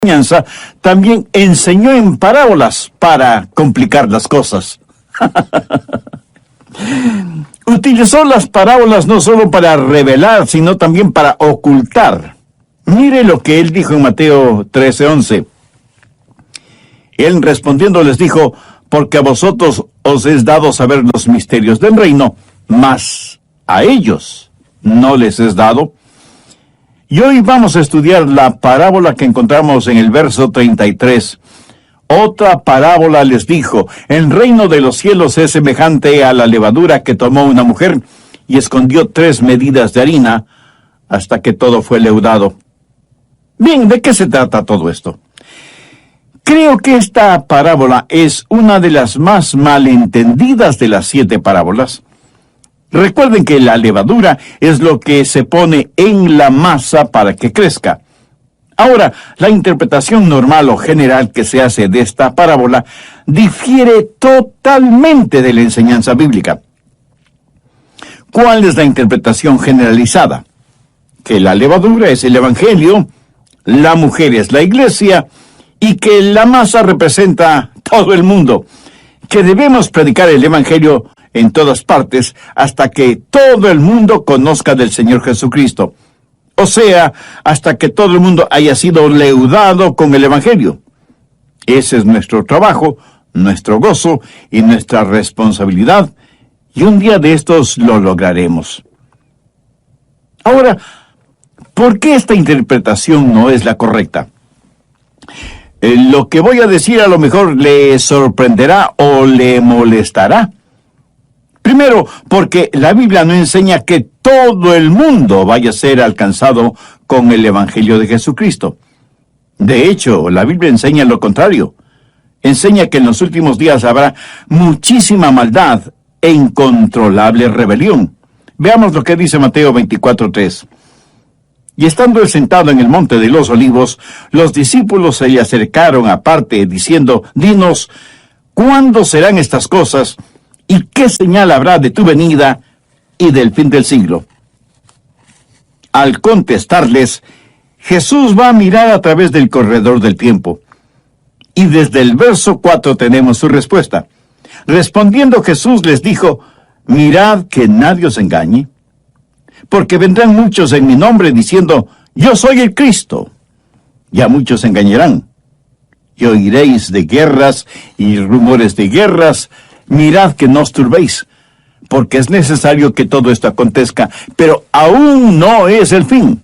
enseñanza, también enseñó en parábolas para complicar las cosas. Utilizó las parábolas no solo para revelar, sino también para ocultar. Mire lo que él dijo en Mateo 13:11. Él respondiendo les dijo: porque a vosotros os es dado saber los misterios del reino, mas a ellos no les es dado. Y hoy vamos a estudiar la parábola que encontramos en el verso 33. Otra parábola les dijo: el reino de los cielos es semejante a la levadura que tomó una mujer y escondió 3 medidas de harina hasta que todo fue leudado. Bien, ¿de qué se trata todo esto? Creo que esta parábola es una de las más malentendidas de las 7 parábolas. Recuerden que la levadura es lo que se pone en la masa para que crezca. Ahora, la interpretación normal o general que se hace de esta parábola difiere totalmente de la enseñanza bíblica. ¿Cuál es la interpretación generalizada? Que la levadura es el evangelio, la mujer es la iglesia y que la masa representa todo el mundo. Que debemos predicar el evangelio en todas partes hasta que todo el mundo conozca del Señor Jesucristo. O sea, hasta que todo el mundo haya sido leudado con el evangelio. Ese es nuestro trabajo, nuestro gozo y nuestra responsabilidad, y un día de estos lo lograremos. Ahora, ¿por qué esta interpretación no es la correcta? Lo que voy a decir a lo mejor le sorprenderá o le molestará. Primero, porque la Biblia no enseña que todo el mundo vaya a ser alcanzado con el Evangelio de Jesucristo. De hecho, la Biblia enseña lo contrario. Enseña que en los últimos días habrá muchísima maldad e incontrolable rebelión. Veamos lo que dice Mateo 24:3. Y estando él sentado en el monte de los olivos, los discípulos se le acercaron aparte, diciendo: dinos, ¿cuándo serán estas cosas? ¿Y qué señal habrá de tu venida y del fin del siglo? Al contestarles, Jesús va a mirar a través del corredor del tiempo. Y desde el verso 4 tenemos su respuesta. Respondiendo Jesús les dijo: mirad que nadie os engañe, porque vendrán muchos en mi nombre diciendo: yo soy el Cristo, y a muchos engañarán. Y oiréis de guerras y rumores de guerras. Mirad que no os turbéis, porque es necesario que todo esto acontezca, pero aún no es el fin.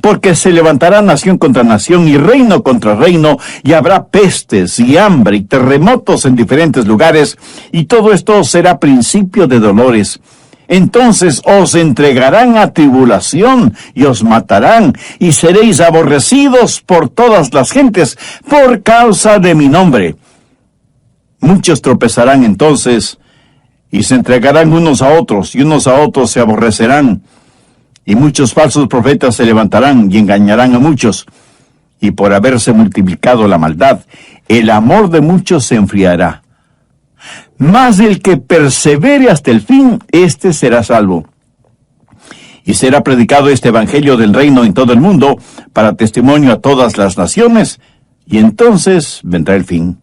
Porque se levantará nación contra nación y reino contra reino, y habrá pestes y hambre y terremotos en diferentes lugares, y todo esto será principio de dolores. Entonces os entregarán a tribulación y os matarán, y seréis aborrecidos por todas las gentes por causa de mi nombre. Muchos tropezarán entonces, y se entregarán unos a otros, y unos a otros se aborrecerán. Y muchos falsos profetas se levantarán y engañarán a muchos. Y por haberse multiplicado la maldad, el amor de muchos se enfriará. Mas el que persevere hasta el fin, éste será salvo. Y será predicado este evangelio del reino en todo el mundo, para testimonio a todas las naciones, y entonces vendrá el fin.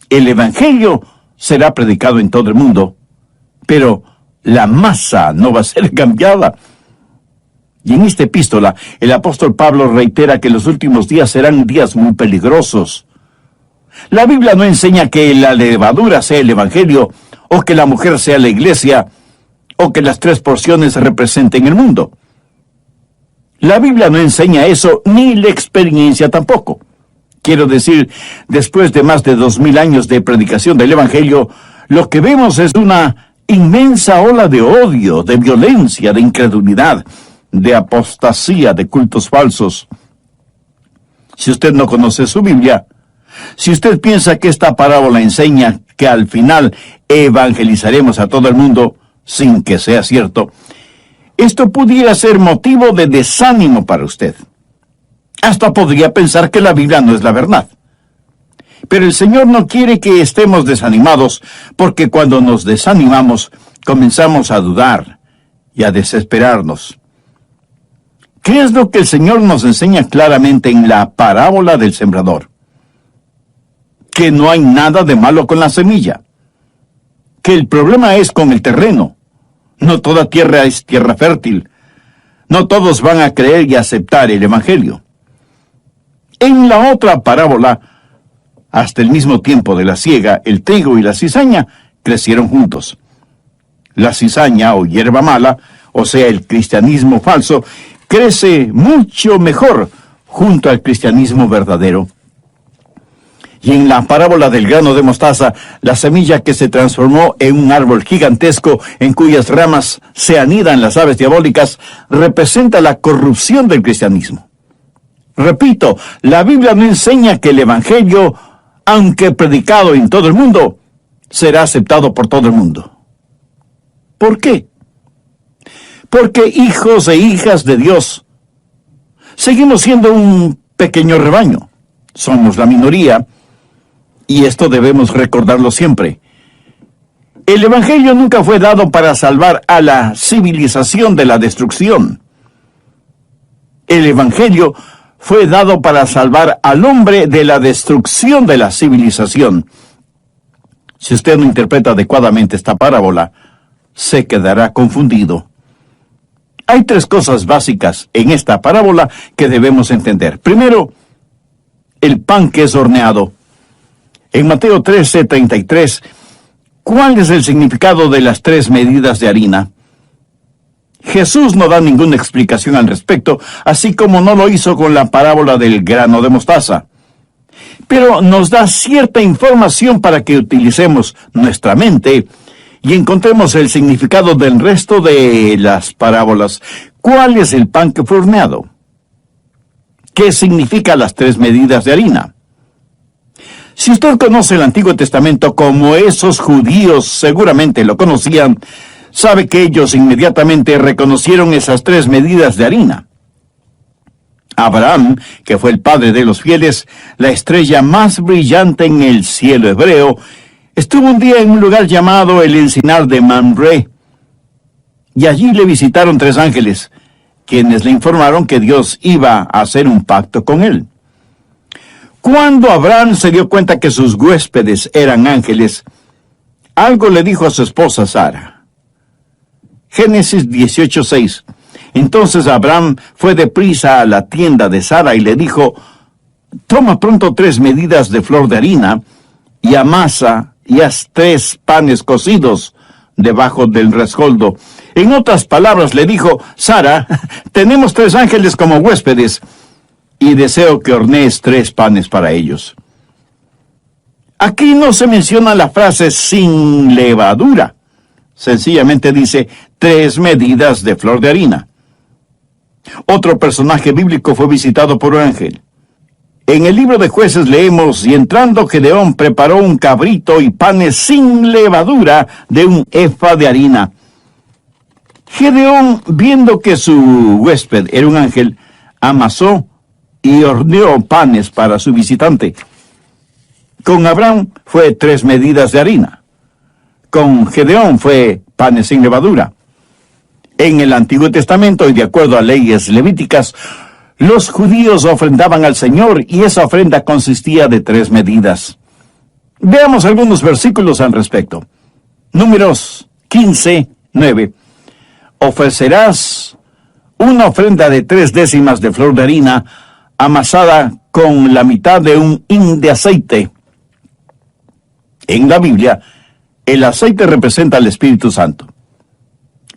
El evangelio será predicado en todo el mundo, pero la masa no va a ser cambiada. Y en esta epístola, el apóstol Pablo reitera que los últimos días serán días muy peligrosos. La Biblia no enseña que la levadura sea el evangelio, o que la mujer sea la iglesia, o que las 3 porciones representen el mundo. La Biblia no enseña eso, ni la experiencia tampoco. Quiero decir, después de más de 2000 años de predicación del evangelio, lo que vemos es una inmensa ola de odio, de violencia, de incredulidad, de apostasía, de cultos falsos. Si usted no conoce su Biblia, si usted piensa que esta parábola enseña que al final evangelizaremos a todo el mundo sin que sea cierto, esto pudiera ser motivo de desánimo para usted. Hasta podría pensar que la Biblia no es la verdad. Pero el Señor no quiere que estemos desanimados, porque cuando nos desanimamos, comenzamos a dudar y a desesperarnos. ¿Qué es lo que el Señor nos enseña claramente en la parábola del sembrador? Que no hay nada de malo con la semilla. Que el problema es con el terreno. No toda tierra es tierra fértil. No todos van a creer y aceptar el Evangelio. En la otra parábola, hasta el mismo tiempo de la siega, el trigo y la cizaña crecieron juntos. La cizaña o hierba mala, o sea, el cristianismo falso, crece mucho mejor junto al cristianismo verdadero. Y en la parábola del grano de mostaza, la semilla que se transformó en un árbol gigantesco en cuyas ramas se anidan las aves diabólicas, representa la corrupción del cristianismo. Repito, la Biblia no enseña que el Evangelio, aunque predicado en todo el mundo, será aceptado por todo el mundo. ¿Por qué? Porque hijos e hijas de Dios seguimos siendo un pequeño rebaño. Somos la minoría, y esto debemos recordarlo siempre. El Evangelio nunca fue dado para salvar a la civilización de la destrucción. El Evangelio fue dado para salvar al hombre de la destrucción de la civilización. Si usted no interpreta adecuadamente esta parábola, se quedará confundido. Hay tres cosas básicas en esta parábola que debemos entender. Primero, el pan que es horneado. En Mateo 13:33, ¿cuál es el significado de las 3 medidas de harina? Jesús no da ninguna explicación al respecto, así como no lo hizo con la parábola del grano de mostaza. Pero nos da cierta información para que utilicemos nuestra mente y encontremos el significado del resto de las parábolas. ¿Cuál es el pan que fue horneado? ¿Qué significa las 3 medidas de harina? Si usted conoce el Antiguo Testamento como esos judíos seguramente lo conocían, sabe que ellos inmediatamente reconocieron esas 3 medidas de harina. Abraham, que fue el padre de los fieles, la estrella más brillante en el cielo hebreo, estuvo un día en un lugar llamado el encinar de Mamre, y allí le visitaron 3 ángeles, quienes le informaron que Dios iba a hacer un pacto con él. Cuando Abraham se dio cuenta que sus huéspedes eran ángeles, algo le dijo a su esposa Sara. Génesis 18:6. Entonces Abraham fue deprisa a la tienda de Sara y le dijo: toma pronto 3 medidas de flor de harina y amasa y haz 3 panes cocidos debajo del rescoldo. En otras palabras le dijo: Sara, tenemos 3 ángeles como huéspedes y deseo que hornees 3 panes para ellos. Aquí no se menciona la frase sin levadura. Sencillamente dice 3 medidas de flor de harina. Otro personaje bíblico fue visitado por un ángel. En el libro de Jueces leemos: y entrando Gedeón preparó un cabrito y panes sin levadura de un efa de harina. Gedeón, viendo que su huésped era un ángel, amasó y horneó panes para su visitante. Con Abraham fue 3 medidas de harina. Con Gedeón fue panes sin levadura. En el Antiguo Testamento, y de acuerdo a leyes levíticas, los judíos ofrendaban al Señor y esa ofrenda consistía de 3 medidas. Veamos algunos versículos al respecto. Números 15:9. Ofrecerás una ofrenda de 3 décimas de flor de harina amasada con la mitad de un hin de aceite. En la Biblia, el aceite representa al Espíritu Santo.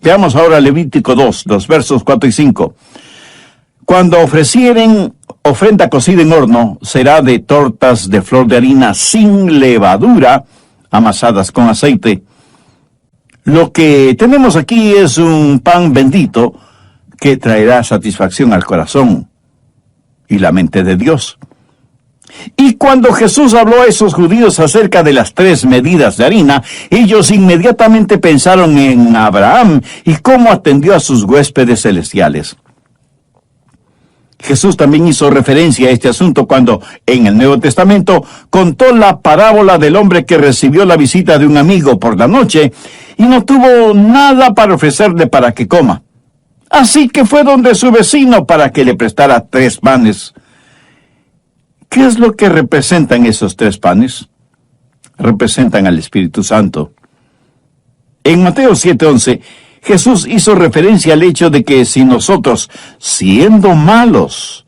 Veamos ahora Levítico 2, los versos 4 y 5. Cuando ofrecieren ofrenda cocida en horno, será de tortas de flor de harina sin levadura, amasadas con aceite. Lo que tenemos aquí es un pan bendito que traerá satisfacción al corazón y la mente de Dios. Y cuando Jesús habló a esos judíos acerca de las 3 medidas de harina, ellos inmediatamente pensaron en Abraham y cómo atendió a sus huéspedes celestiales. Jesús también hizo referencia a este asunto cuando, en el Nuevo Testamento, contó la parábola del hombre que recibió la visita de un amigo por la noche y no tuvo nada para ofrecerle para que coma. Así que fue donde su vecino para que le prestara 3 panes. ¿Qué es lo que representan esos 3 panes? Representan al Espíritu Santo. En Mateo 7:11, Jesús hizo referencia al hecho de que si nosotros, siendo malos,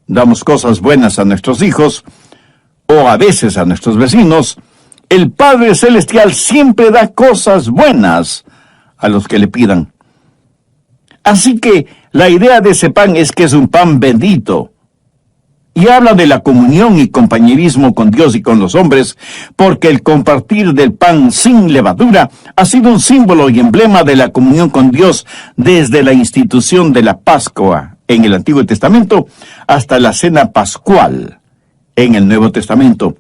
damos cosas buenas a nuestros hijos, o a veces a nuestros vecinos, el Padre Celestial siempre da cosas buenas a los que le pidan. Así que la idea de ese pan es que es un pan bendito, y habla de la comunión y compañerismo con Dios y con los hombres, porque el compartir del pan sin levadura ha sido un símbolo y emblema de la comunión con Dios desde la institución de la Pascua en el Antiguo Testamento hasta la Cena Pascual en el Nuevo Testamento.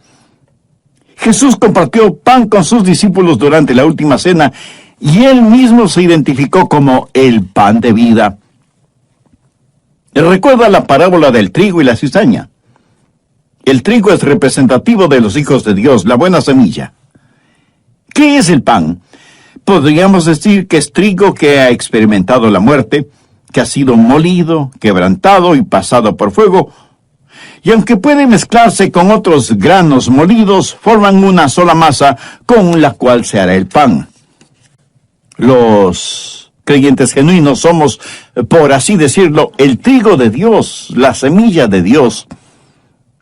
Jesús compartió pan con sus discípulos durante la última cena y él mismo se identificó como el pan de vida. Recuerda la parábola del trigo y la cizaña. El trigo es representativo de los hijos de Dios, la buena semilla. ¿Qué es el pan? Podríamos decir que es trigo que ha experimentado la muerte, que ha sido molido, quebrantado y pasado por fuego, y aunque puede mezclarse con otros granos molidos, forman una sola masa con la cual se hará el pan. Los creyentes genuinos somos, por así decirlo, el trigo de Dios, la semilla de Dios.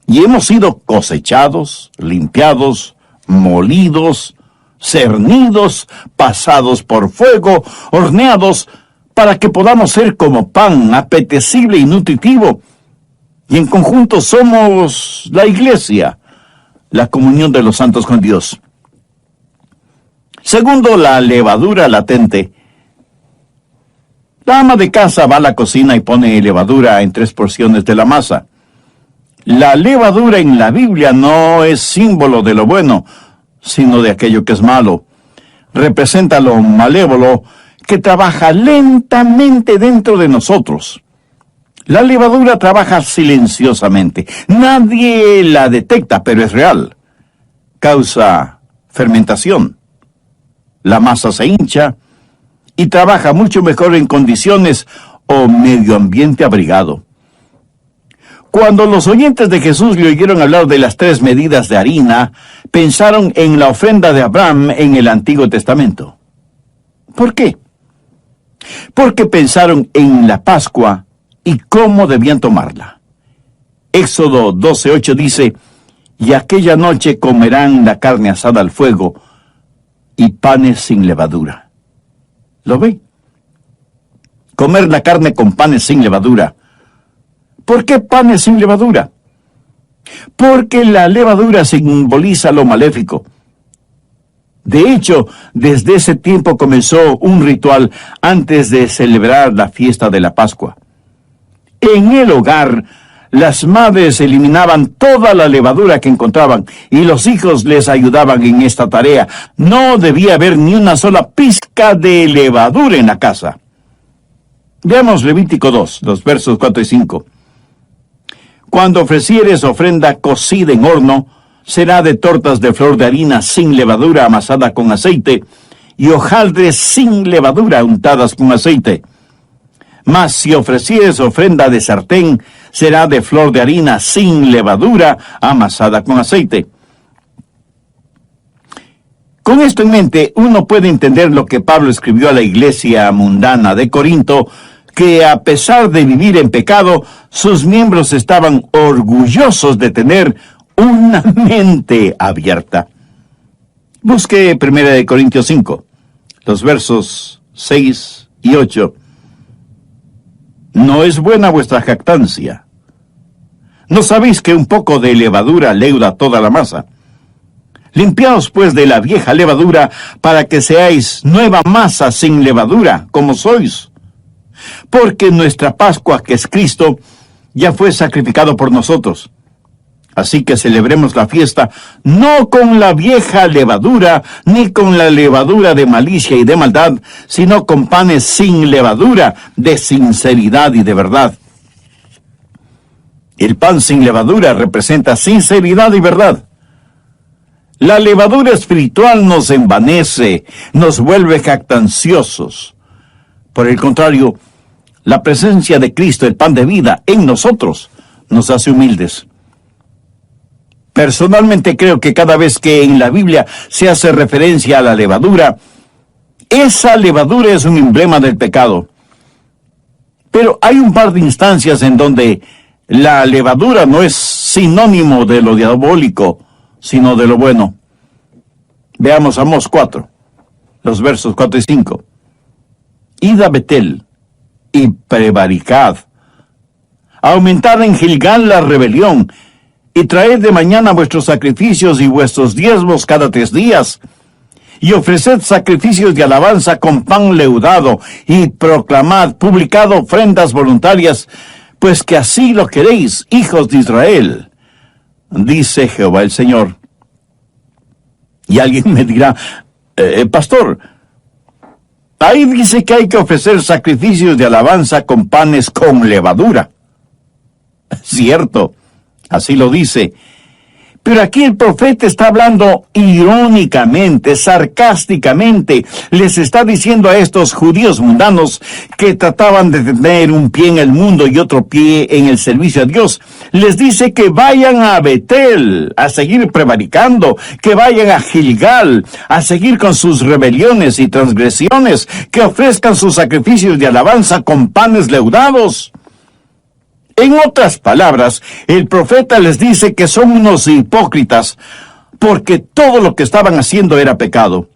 Y hemos sido cosechados, limpiados, molidos, cernidos, pasados por fuego, horneados, para que podamos ser como pan, apetecible y nutritivo. Y en conjunto somos la iglesia, la comunión de los santos con Dios. Segundo, la levadura latente. La ama de casa va a la cocina y pone levadura en 3 porciones de la masa. La levadura en la Biblia no es símbolo de lo bueno, sino de aquello que es malo. Representa lo malévolo que trabaja lentamente dentro de nosotros. La levadura trabaja silenciosamente. Nadie la detecta, pero es real. Causa fermentación. La masa se hincha y trabaja mucho mejor en condiciones o medio ambiente abrigado. Cuando los oyentes de Jesús le oyeron hablar de las 3 medidas de harina, pensaron en la ofrenda de Abraham en el Antiguo Testamento. ¿Por qué? Porque pensaron en la Pascua y cómo debían tomarla. Éxodo 12:8 dice, y aquella noche comerán la carne asada al fuego y panes sin levadura. ¿Lo ve? Comer la carne con panes sin levadura. ¿Por qué panes sin levadura? Porque la levadura simboliza lo maléfico. De hecho, desde ese tiempo comenzó un ritual antes de celebrar la fiesta de la Pascua. En el hogar, las madres eliminaban toda la levadura que encontraban y los hijos les ayudaban en esta tarea. No debía haber ni una sola pizca de levadura en la casa. Veamos Levítico 2, los versos 4 y 5. Cuando ofrecieres ofrenda cocida en horno, será de tortas de flor de harina sin levadura amasada con aceite, y hojaldres sin levadura untadas con aceite. Mas si ofrecieres ofrenda de sartén, será de flor de harina sin levadura amasada con aceite. Con esto en mente, uno puede entender lo que Pablo escribió a la iglesia mundana de Corinto, que a pesar de vivir en pecado, sus miembros estaban orgullosos de tener una mente abierta. Busque 1 Corintios 5, los versos 6 y 8. No es buena vuestra jactancia. ¿No sabéis que un poco de levadura leuda toda la masa? Limpiaos pues de la vieja levadura, para que seáis nueva masa sin levadura, como sois. Porque nuestra Pascua, que es Cristo, ya fue sacrificado por nosotros. Así que celebremos la fiesta no con la vieja levadura, ni con la levadura de malicia y de maldad, sino con panes sin levadura, de sinceridad y de verdad. El pan sin levadura representa sinceridad y verdad. La levadura espiritual nos envanece, nos vuelve jactanciosos. Por el contrario, La presencia de Cristo, el pan de vida, en nosotros, nos hace humildes. Personalmente creo que cada vez que en la Biblia se hace referencia a la levadura, esa levadura es un emblema del pecado. Pero hay un par de instancias en donde la levadura no es sinónimo de lo diabólico, sino de lo bueno. Veamos Amós 4, los versos 4 y 5. Id a Betel y prevaricad. Aumentad en Gilgal la rebelión, y traed de mañana vuestros sacrificios y vuestros diezmos cada 3 días, y ofreced sacrificios de alabanza con pan leudado, y proclamad, publicad ofrendas voluntarias, pues que así lo queréis, hijos de Israel, dice Jehová el Señor. Y alguien me dirá, pastor, ahí dice que hay que ofrecer sacrificios de alabanza con panes con levadura. Cierto, así lo dice. Pero aquí el profeta está hablando irónicamente, sarcásticamente. Les está diciendo a estos judíos mundanos que trataban de tener un pie en el mundo y otro pie en el servicio a Dios. Les dice que vayan a Betel a seguir prevaricando, que vayan a Gilgal a seguir con sus rebeliones y transgresiones, que ofrezcan sus sacrificios de alabanza con panes leudados. En otras palabras, el profeta les dice que son unos hipócritas, porque todo lo que estaban haciendo era pecado.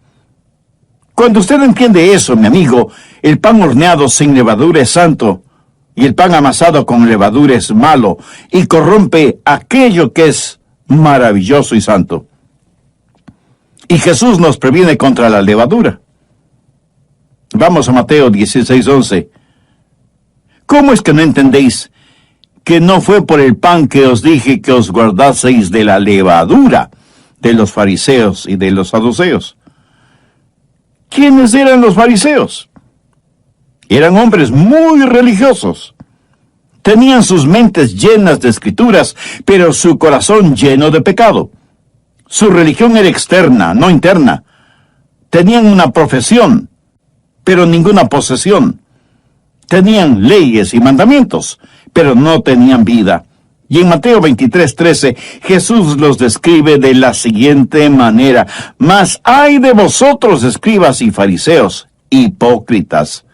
Cuando usted entiende eso, mi amigo, el pan horneado sin levadura es santo, y el pan amasado con levadura es malo, y corrompe aquello que es maravilloso y santo. Y Jesús nos previene contra la levadura. Vamos a Mateo 16:11. ¿Cómo es que no entendéis que no fue por el pan que os dije que os guardaseis de la levadura de los fariseos y de los saduceos? ¿Quiénes eran los fariseos? Eran hombres muy religiosos. Tenían sus mentes llenas de escrituras, pero su corazón lleno de pecado. Su religión era externa, no interna. Tenían una profesión, pero ninguna posesión. Tenían leyes y mandamientos, pero no tenían vida. Y en Mateo 23:13, Jesús los describe de la siguiente manera: Mas ay de vosotros, escribas y fariseos, hipócritas,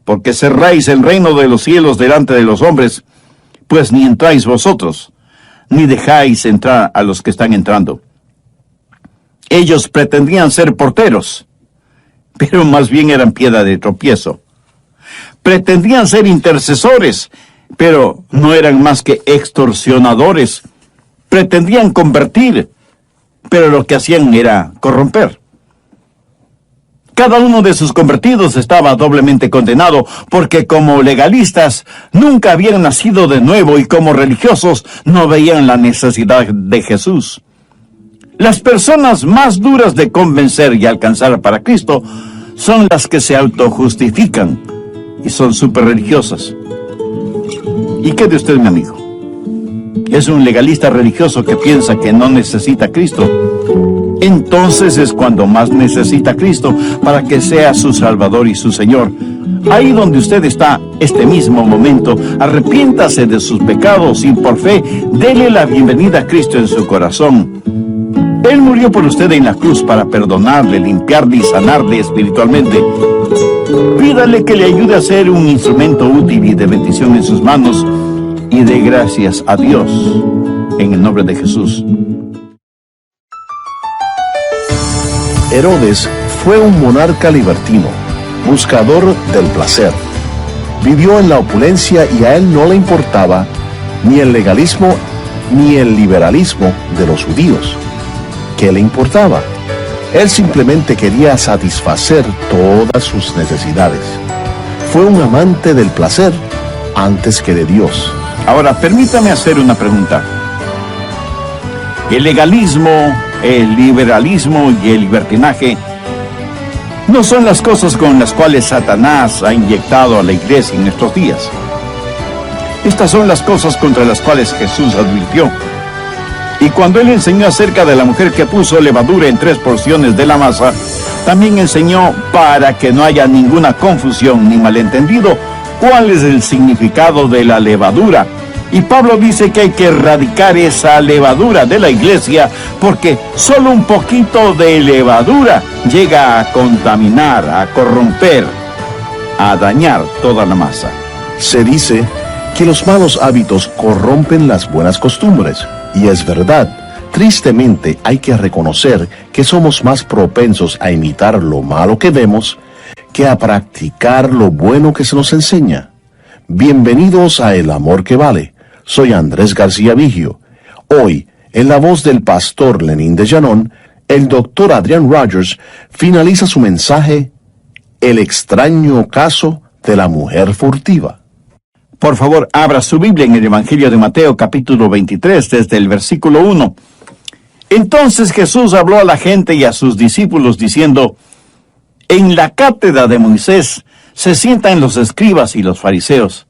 porque cerráis el reino de los cielos delante de los hombres, pues ni entráis vosotros, ni dejáis entrar a los que están entrando. Ellos pretendían ser porteros, pero más bien eran piedra de tropiezo. Pretendían ser intercesores, pero no eran más que extorsionadores. Pretendían convertir, pero lo que hacían era corromper. Cada uno de sus convertidos estaba doblemente condenado, porque como legalistas nunca habían nacido de nuevo y como religiosos no veían la necesidad de Jesús. Las personas más duras de convencer y alcanzar para Cristo son las que se autojustifican y son súper religiosas. ¿Y qué de usted, mi amigo? ¿Es un legalista religioso que piensa que no necesita a Cristo? Entonces es cuando más necesita a Cristo para que sea su Salvador y su Señor. Ahí donde usted está, este mismo momento, arrepiéntase de sus pecados y por fe, dele la bienvenida a Cristo en su corazón. Él murió por usted en la cruz para perdonarle, limpiarle y sanarle espiritualmente. Pídale que le ayude a ser un instrumento útil y de bendición en sus manos y dé gracias a Dios en el nombre de Jesús. Herodes fue un monarca libertino, buscador del placer. Vivió en la opulencia y a él no le importaba ni el legalismo ni el liberalismo de los judíos. ¿Qué le importaba? Él simplemente quería satisfacer todas sus necesidades. Fue un amante del placer antes que de Dios. Ahora, permítame hacer una pregunta. El legalismo, el liberalismo y el libertinaje no son las cosas con las cuales Satanás ha inyectado a la iglesia en estos días. Estas son las cosas contra las cuales Jesús advirtió. Y cuando él enseñó acerca de la mujer que puso levadura en 3 porciones de la masa, también enseñó, para que no haya ninguna confusión ni malentendido, cuál es el significado de la levadura. Y Pablo dice que hay que erradicar esa levadura de la iglesia, porque solo un poquito de levadura llega a contaminar, a corromper, a dañar toda la masa. Se dice que los malos hábitos corrompen las buenas costumbres, y es verdad. Tristemente hay que reconocer que somos más propensos a imitar lo malo que vemos que a practicar lo bueno que se nos enseña. Bienvenidos a El Amor que Vale. Soy Andrés García Vigio. Hoy, en la voz del pastor Lenín de Llanón, el doctor Adrian Rogers finaliza su mensaje, El extraño caso de la mujer furtiva. Por favor, abra su Biblia en el Evangelio de Mateo, capítulo 23, desde el versículo 1. Entonces Jesús habló a la gente y a sus discípulos diciendo, en la cátedra de Moisés se sientan los escribas y los fariseos.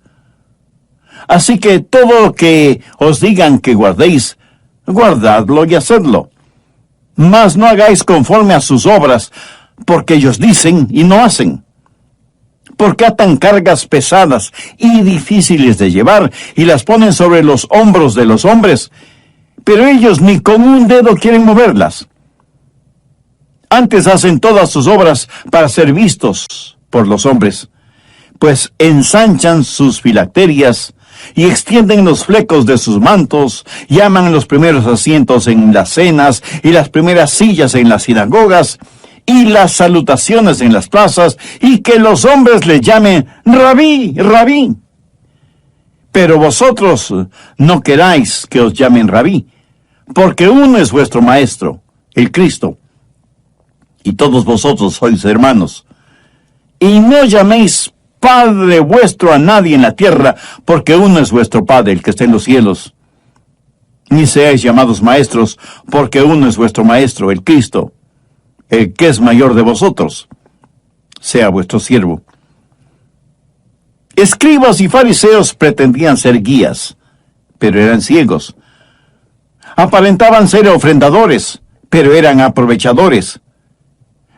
Así que todo lo que os digan que guardéis, guardadlo y hacedlo. Mas no hagáis conforme a sus obras, porque ellos dicen y no hacen. Porque atan cargas pesadas y difíciles de llevar y las ponen sobre los hombros de los hombres, pero ellos ni con un dedo quieren moverlas. Antes hacen todas sus obras para ser vistos por los hombres, pues ensanchan sus filacterias y extienden los flecos de sus mantos, llaman los primeros asientos en las cenas y las primeras sillas en las sinagogas y las salutaciones en las plazas, y que los hombres le llamen Rabí, Rabí. Pero vosotros no queráis que os llamen Rabí, porque uno es vuestro Maestro, el Cristo, y todos vosotros sois hermanos. Y no llaméis Padre vuestro a nadie en la tierra, porque uno es vuestro Padre, el que está en los cielos. Ni seáis llamados maestros, porque uno es vuestro Maestro, el Cristo, el que es mayor de vosotros, sea vuestro siervo. Escribas y fariseos pretendían ser guías, pero eran ciegos. Aparentaban ser ofrendadores, pero eran aprovechadores.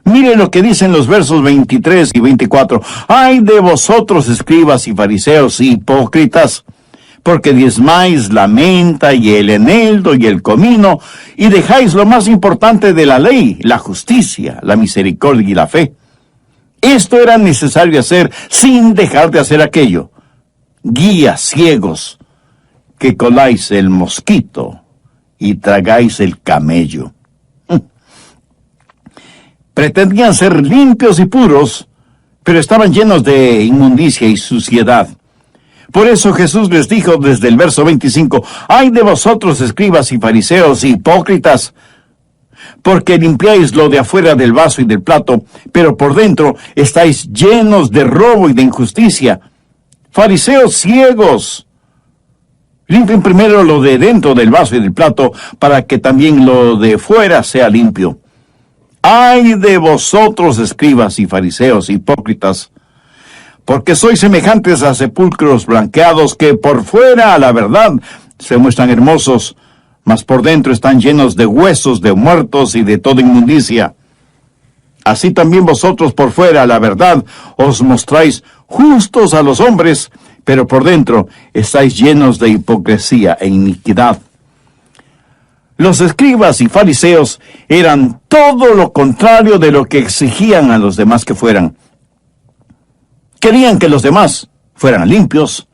Mire lo que dicen los versos 23 y 24. ¡Ay de vosotros, escribas y fariseos, hipócritas! Porque diezmáis la menta y el eneldo y el comino, y dejáis lo más importante de la ley, la justicia, la misericordia y la fe. Esto era necesario hacer sin dejar de hacer aquello. Guías ciegos, que coláis el mosquito y tragáis el camello. Pretendían ser limpios y puros, pero estaban llenos de inmundicia y suciedad. Por eso Jesús les dijo desde el verso 25, ¡ay de vosotros, escribas y fariseos, hipócritas! Porque limpiáis lo de afuera del vaso y del plato, pero por dentro estáis llenos de robo y de injusticia. Fariseos ciegos, limpien primero lo de dentro del vaso y del plato, para que también lo de fuera sea limpio. ¡Ay de vosotros, escribas y fariseos, hipócritas! Porque sois semejantes a sepulcros blanqueados que por fuera, a la verdad, se muestran hermosos, mas por dentro están llenos de huesos de muertos y de toda inmundicia. Así también vosotros por fuera, a la verdad, os mostráis justos a los hombres, pero por dentro estáis llenos de hipocresía e iniquidad. Los escribas y fariseos eran todo lo contrario de lo que exigían a los demás que fueran. Querían que los demás fueran limpios,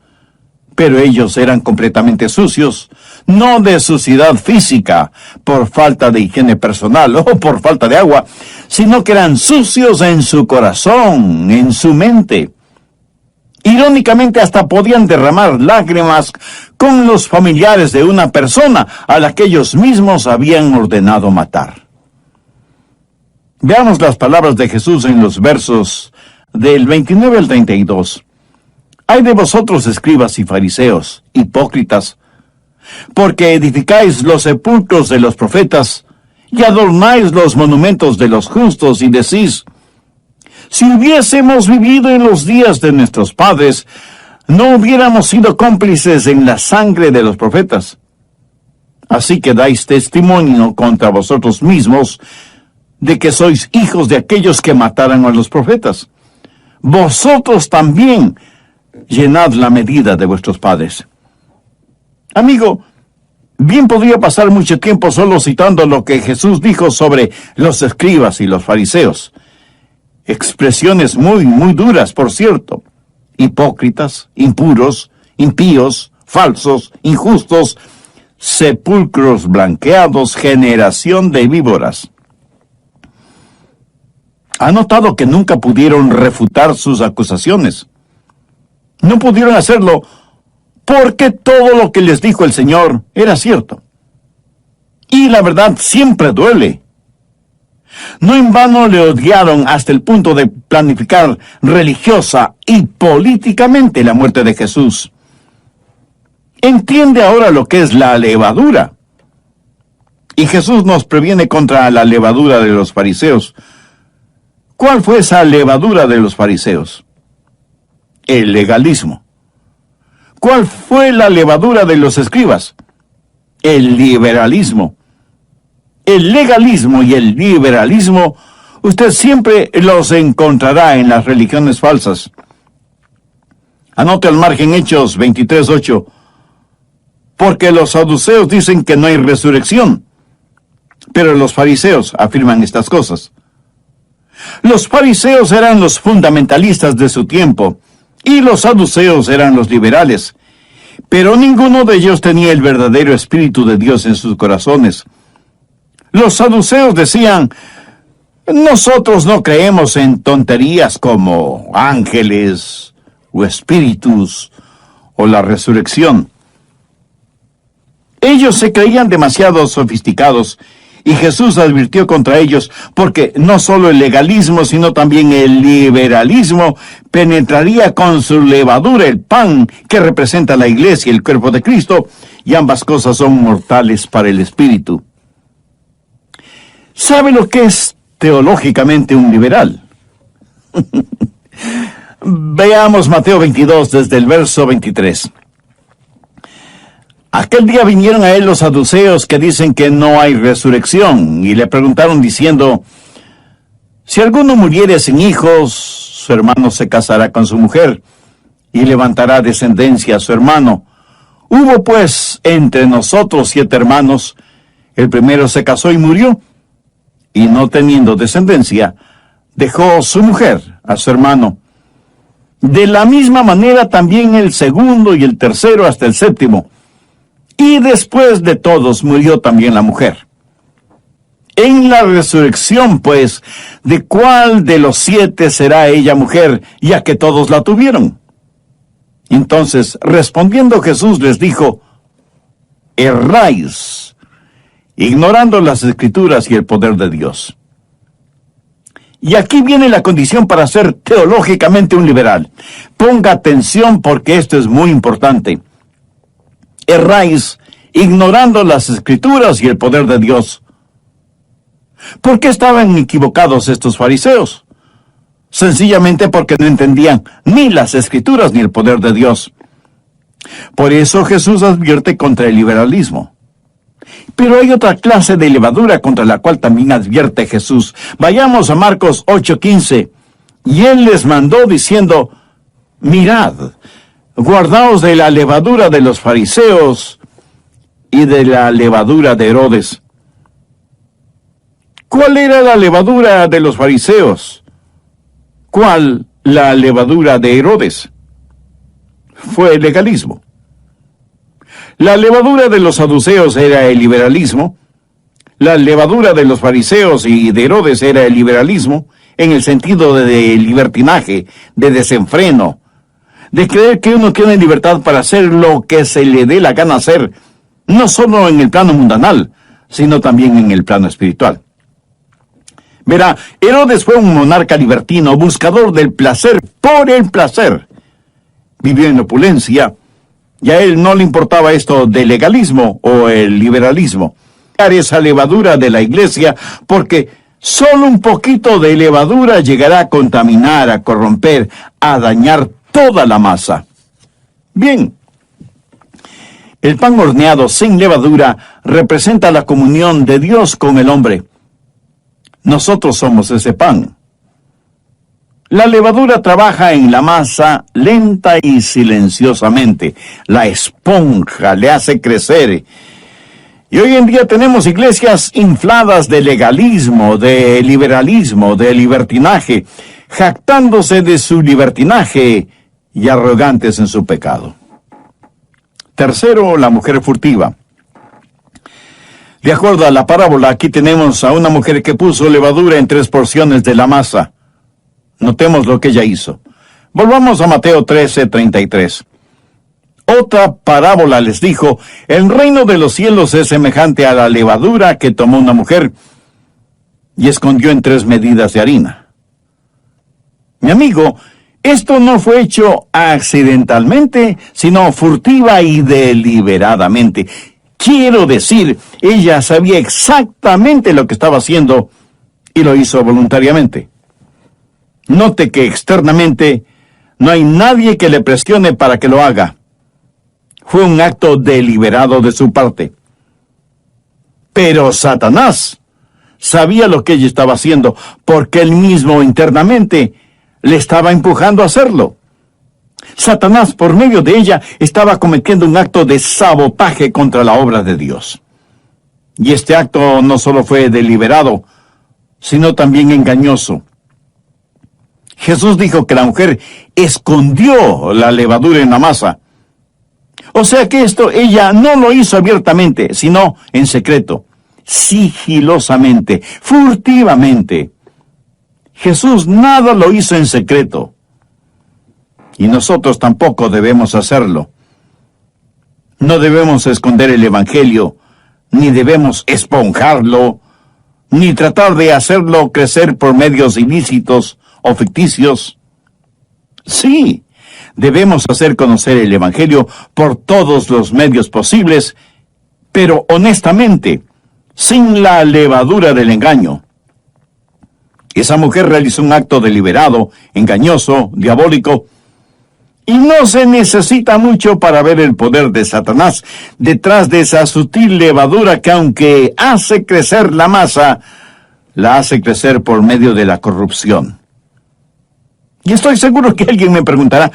pero ellos eran completamente sucios, no de suciedad física, por falta de higiene personal o por falta de agua, sino que eran sucios en su corazón, en su mente. Irónicamente, hasta podían derramar lágrimas con los familiares de una persona a la que ellos mismos habían ordenado matar. Veamos las palabras de Jesús en los versos del 29 al 32. ¡Ay de vosotros, escribas y fariseos, hipócritas! Porque edificáis los sepulcros de los profetas y adornáis los monumentos de los justos y decís, si hubiésemos vivido en los días de nuestros padres, no hubiéramos sido cómplices en la sangre de los profetas. Así que dais testimonio contra vosotros mismos de que sois hijos de aquellos que mataron a los profetas. Vosotros también llenad la medida de vuestros padres. Amigo, bien podría pasar mucho tiempo solo citando lo que Jesús dijo sobre los escribas y los fariseos. Expresiones muy, muy duras, por cierto. Hipócritas, impuros, impíos, falsos, injustos, sepulcros blanqueados, generación de víboras. ¿Ha notado que nunca pudieron refutar sus acusaciones? No pudieron hacerlo porque todo lo que les dijo el Señor era cierto. Y la verdad siempre duele. No en vano le odiaron hasta el punto de planificar religiosa y políticamente la muerte de Jesús. Entiende ahora lo que es la levadura. Y Jesús nos previene contra la levadura de los fariseos. ¿Cuál fue esa levadura de los fariseos? El legalismo. ¿Cuál fue la levadura de los escribas? El liberalismo. El legalismo y el liberalismo, usted siempre los encontrará en las religiones falsas. Anote al margen Hechos 23:8. Porque los saduceos dicen que no hay resurrección, pero los fariseos afirman estas cosas. Los fariseos eran los fundamentalistas de su tiempo, y los saduceos eran los liberales, pero ninguno de ellos tenía el verdadero Espíritu de Dios en sus corazones. Los saduceos decían, nosotros no creemos en tonterías como ángeles, o espíritus, o la resurrección. Ellos se creían demasiado sofisticados, y Jesús advirtió contra ellos, porque no solo el legalismo, sino también el liberalismo penetraría con su levadura el pan que representa la iglesia y el cuerpo de Cristo, y ambas cosas son mortales para el espíritu. ¿Sabe lo que es teológicamente un liberal? Veamos Mateo 22 desde el verso 23. Aquel día vinieron a él los saduceos que dicen que no hay resurrección, y le preguntaron diciendo, si alguno muriere sin hijos, su hermano se casará con su mujer, y levantará descendencia a su hermano. Hubo pues entre nosotros 7 hermanos, el primero se casó y murió, y no teniendo descendencia, dejó su mujer a su hermano. De la misma manera también el segundo y el tercero hasta el séptimo. Y después de todos murió también la mujer. En la resurrección, pues, ¿de cuál de los 7 será ella mujer, ya que todos la tuvieron? Entonces, respondiendo Jesús les dijo, erráis, ignorando las Escrituras y el poder de Dios. Y aquí viene la condición para ser teológicamente un liberal. Ponga atención porque esto es muy importante. Erráis, ignorando las Escrituras y el poder de Dios. ¿Por qué estaban equivocados estos fariseos? Sencillamente porque no entendían ni las Escrituras ni el poder de Dios. Por eso Jesús advierte contra el liberalismo. Pero hay otra clase de levadura contra la cual también advierte Jesús. Vayamos a Marcos 8:15. Y él les mandó diciendo, mirad, guardaos de la levadura de los fariseos y de la levadura de Herodes. ¿Cuál era la levadura de los fariseos? ¿Cuál la levadura de Herodes? Fue el legalismo. La levadura de los saduceos era el liberalismo. La levadura de los fariseos y de Herodes era el liberalismo, en el sentido de libertinaje, de desenfreno, de creer que uno tiene libertad para hacer lo que se le dé la gana hacer, no solo en el plano mundanal, sino también en el plano espiritual. Verá, Herodes fue un monarca libertino, buscador del placer por el placer. Vivió en opulencia, y a él no le importaba esto del legalismo o el liberalismo. Esa levadura de la iglesia, porque solo un poquito de levadura llegará a contaminar, a corromper, a dañar toda la masa. Bien, el pan horneado sin levadura representa la comunión de Dios con el hombre. Nosotros somos ese pan. La levadura trabaja en la masa lenta y silenciosamente. La esponja, le hace crecer. Y hoy en día tenemos iglesias infladas de legalismo, de liberalismo, de libertinaje, jactándose de su libertinaje y arrogantes en su pecado. Tercero, la mujer furtiva. De acuerdo a la parábola, aquí tenemos a una mujer que puso levadura en 3 porciones de la masa. Notemos lo que ella hizo. Volvamos a Mateo 13:33. Otra parábola les dijo: el reino de los cielos es semejante a la levadura que tomó una mujer y escondió en 3 medidas de harina. Mi amigo, esto no fue hecho accidentalmente, sino furtiva y deliberadamente. Quiero decir, ella sabía exactamente lo que estaba haciendo y lo hizo voluntariamente. Note que externamente no hay nadie que le presione para que lo haga. Fue un acto deliberado de su parte. Pero Satanás sabía lo que ella estaba haciendo, porque él mismo internamente le estaba empujando a hacerlo. Satanás, por medio de ella, estaba cometiendo un acto de sabotaje contra la obra de Dios. Y este acto no solo fue deliberado, sino también engañoso. Jesús dijo que la mujer escondió la levadura en la masa. O sea que ella no lo hizo abiertamente, sino en secreto, sigilosamente, furtivamente. Jesús nada lo hizo en secreto. Y nosotros tampoco debemos hacerlo. No debemos esconder el Evangelio, ni debemos esponjarlo, ni tratar de hacerlo crecer por medios ilícitos o ficticios. Sí, debemos hacer conocer el Evangelio por todos los medios posibles, pero honestamente, sin la levadura del engaño. Esa mujer realizó un acto deliberado, engañoso, diabólico, y no se necesita mucho para ver el poder de Satanás detrás de esa sutil levadura que, aunque hace crecer la masa, la hace crecer por medio de la corrupción. Y estoy seguro que alguien me preguntará: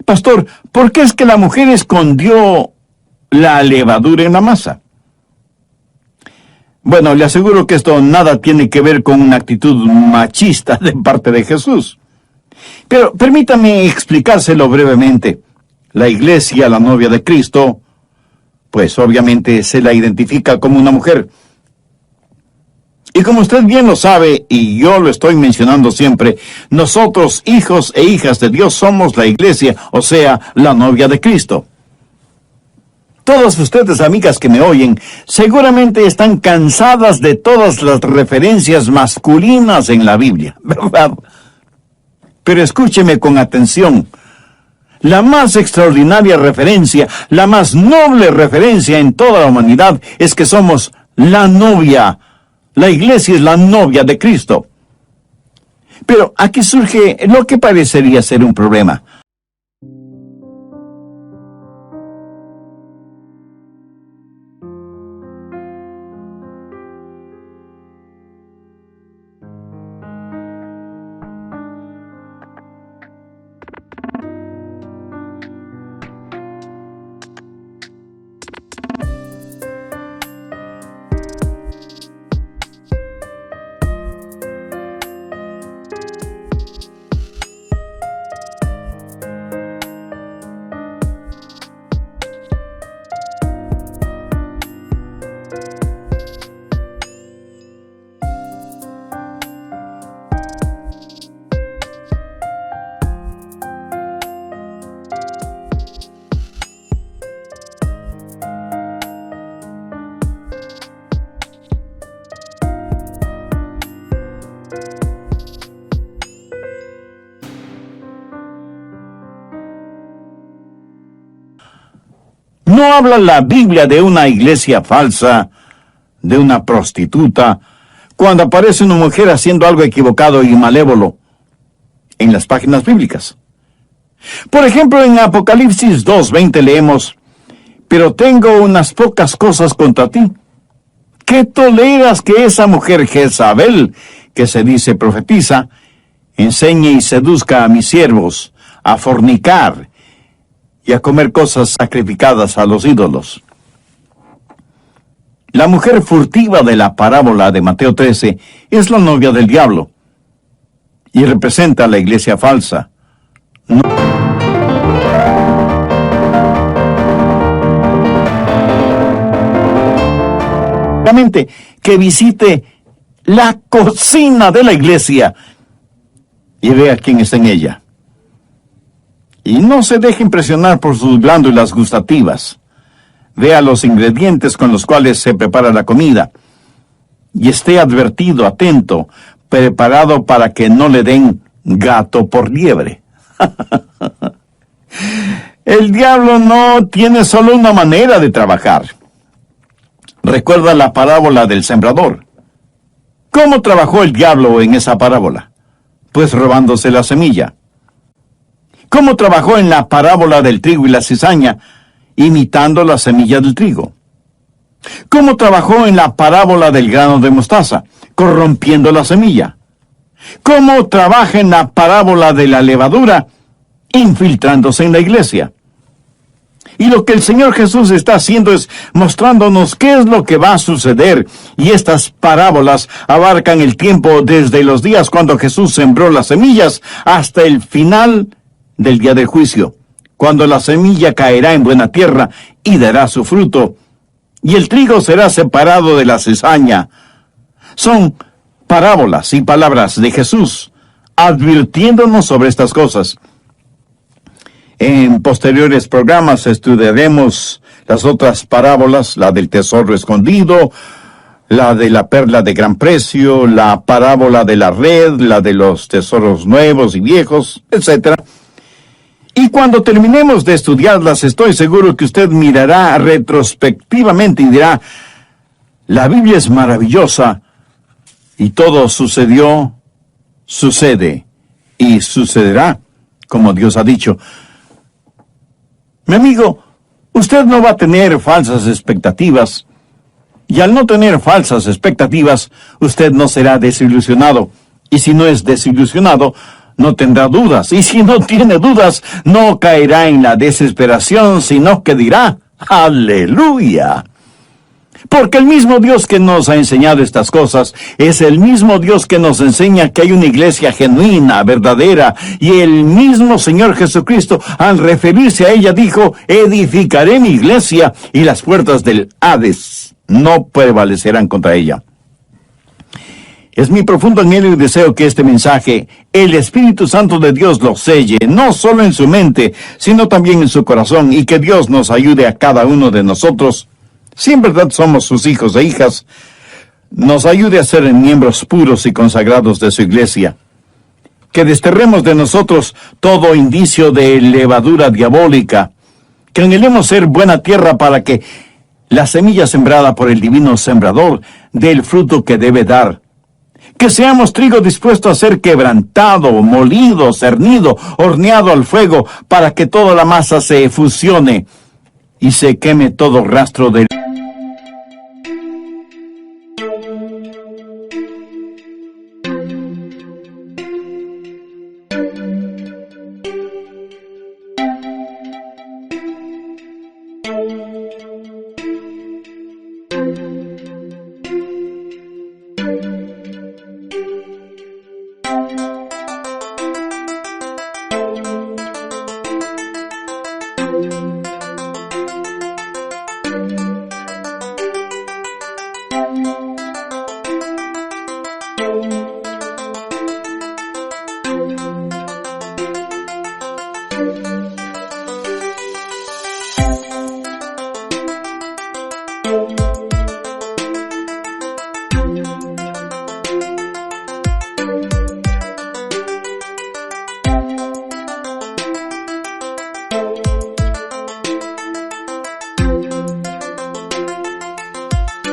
Pastor, ¿por qué es que la mujer escondió la levadura en la masa? Bueno, le aseguro que esto nada tiene que ver con una actitud machista de parte de Jesús. Pero permítame explicárselo brevemente. La iglesia, la novia de Cristo, pues obviamente se la identifica como una mujer. Y como usted bien lo sabe, y yo lo estoy mencionando siempre, nosotros, hijos e hijas de Dios, somos la iglesia, o sea, la novia de Cristo. Todas ustedes, amigas que me oyen, seguramente están cansadas de todas las referencias masculinas en la Biblia, ¿verdad? Pero escúcheme con atención. La más extraordinaria referencia, la más noble referencia en toda la humanidad es que somos la novia. La iglesia es la novia de Cristo. Pero aquí surge lo que parecería ser un problema. No habla la Biblia de una iglesia falsa, de una prostituta, cuando aparece una mujer haciendo algo equivocado y malévolo en las páginas bíblicas. Por ejemplo, en Apocalipsis 2:20 leemos: pero tengo unas pocas cosas contra ti, que toleras que esa mujer Jezabel, que se dice profetiza, enseñe y seduzca a mis siervos a fornicar y a comer cosas sacrificadas a los ídolos. La mujer furtiva de la parábola de Mateo 13 es la novia del diablo y representa a la iglesia falsa. Que visite la cocina de la iglesia y vea quién está en ella. Y no se deje impresionar por sus glándulas gustativas. Vea los ingredientes con los cuales se prepara la comida. Y esté advertido, atento, preparado para que no le den gato por liebre. El diablo no tiene solo una manera de trabajar. Recuerda la parábola del sembrador. ¿Cómo trabajó el diablo en esa parábola? Pues robándose la semilla. ¿Cómo trabajó en la parábola del trigo y la cizaña? Imitando la semilla del trigo. ¿Cómo trabajó en la parábola del grano de mostaza? Corrompiendo la semilla. ¿Cómo trabaja en la parábola de la levadura? Infiltrándose en la iglesia. Y lo que el Señor Jesús está haciendo es mostrándonos qué es lo que va a suceder. Y estas parábolas abarcan el tiempo desde los días cuando Jesús sembró las semillas hasta el final del día del juicio, cuando la semilla caerá en buena tierra y dará su fruto, y el trigo será separado de la cizaña. Son parábolas y palabras de Jesús, advirtiéndonos sobre estas cosas. En posteriores programas estudiaremos las otras parábolas, la del tesoro escondido, la de la perla de gran precio, la parábola de la red, la de los tesoros nuevos y viejos, etc. Y cuando terminemos de estudiarlas, estoy seguro que usted mirará retrospectivamente y dirá, la Biblia es maravillosa y todo sucedió, sucede y sucederá como Dios ha dicho. Mi amigo, usted no va a tener falsas expectativas, y al no tener falsas expectativas, usted no será desilusionado, y si no es desilusionado, no tendrá dudas, y si no tiene dudas, no caerá en la desesperación, sino que dirá, ¡aleluya! Porque el mismo Dios que nos ha enseñado estas cosas es el mismo Dios que nos enseña que hay una iglesia genuina, verdadera, y el mismo Señor Jesucristo, al referirse a ella, dijo, edificaré mi iglesia y las puertas del Hades no prevalecerán contra ella. Es mi profundo anhelo y deseo que este mensaje, el Espíritu Santo de Dios lo selle, no solo en su mente, sino también en su corazón, y que Dios nos ayude a cada uno de nosotros, si en verdad somos sus hijos e hijas, nos ayude a ser miembros puros y consagrados de su iglesia. Que desterremos de nosotros todo indicio de levadura diabólica. Que anhelemos ser buena tierra para que la semilla sembrada por el divino sembrador dé el fruto que debe dar. Que seamos trigo dispuesto a ser quebrantado, molido, cernido, horneado al fuego, para que toda la masa se fusione y se queme todo rastro de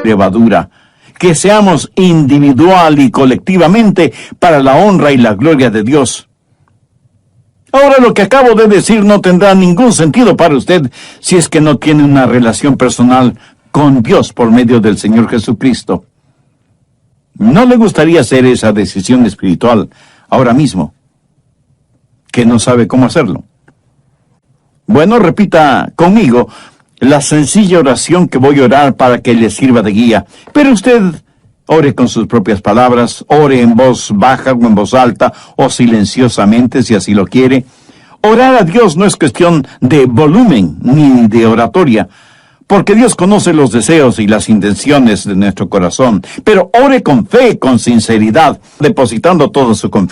levadura, que seamos individual y colectivamente para la honra y la gloria de Dios. Ahora lo que acabo de decir no tendrá ningún sentido para usted si es que no tiene una relación personal con Dios por medio del Señor Jesucristo. ¿No le gustaría hacer esa decisión espiritual ahora mismo, que no sabe cómo hacerlo. Bueno, repita conmigo la sencilla oración que voy a orar para que le sirva de guía. Pero usted ore con sus propias palabras, ore en voz baja o en voz alta, o silenciosamente si así lo quiere. Orar a Dios no es cuestión de volumen ni de oratoria, porque Dios conoce los deseos y las intenciones de nuestro corazón. Pero ore con fe, con sinceridad, depositando toda su confianza